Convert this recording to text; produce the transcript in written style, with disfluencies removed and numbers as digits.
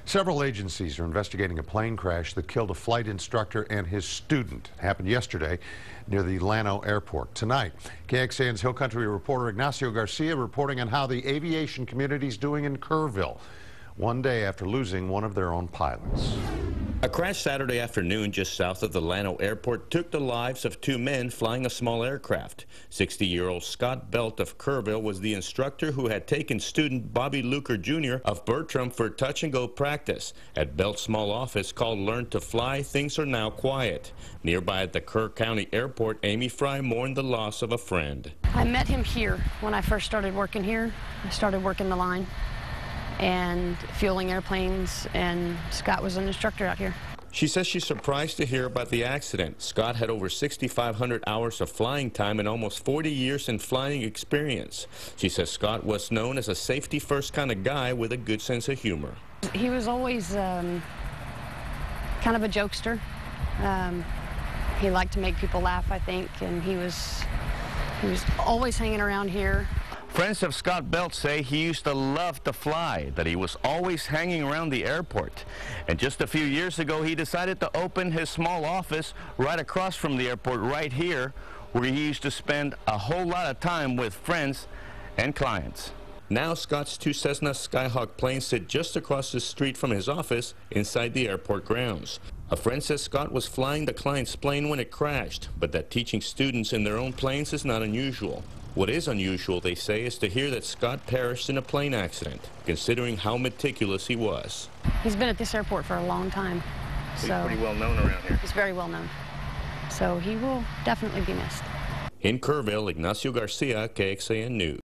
Several agencies are investigating a plane crash that killed a flight instructor and his student. It happened yesterday near the Llano airport. Tonight, KXAN's Hill Country reporter Ignacio Garcia reporting on how the aviation community is doing in Kerrville, one day after losing one of their own pilots. A crash Saturday afternoon just south of the Llano airport took the lives of two men flying a small aircraft. 60-year-old Scott Belt of Kerrville was the instructor who had taken student Bobby Luker Jr. of Bertram for touch-and-go practice. At Belt's small office called Learn to Fly, things are now quiet. Nearby at the Kerr County Airport, Amy Fry mourned the loss of a friend. I met him here when I first started working here. I started working the line and fueling airplanes, and Scott was an instructor out here. She says she's surprised to hear about the accident. Scott had over 6,500 hours of flying time and almost 40 years in flying experience. She says Scott was known as a safety-first kind of guy with a good sense of humor. He was always kind of a jokester. He liked to make people laugh, I think, and he was always hanging around here. Friends of Scott Belt say he used to love to fly, that he was always hanging around the airport. And just a few years ago, he decided to open his small office right across from the airport right here, where he used to spend a whole lot of time with friends and clients. Now Scott's two Cessna Skyhawk planes sit just across the street from his office inside the airport grounds. A friend says Scott was flying the client's plane when it crashed, but that teaching students in their own planes is not unusual. What is unusual, they say, is to hear that Scott perished in a plane accident, considering how meticulous he was. He's been at this airport for a long time. So he's pretty well known around here. He's very well known. So he will definitely be missed. In Kerrville, Ignacio Garcia, KXAN News.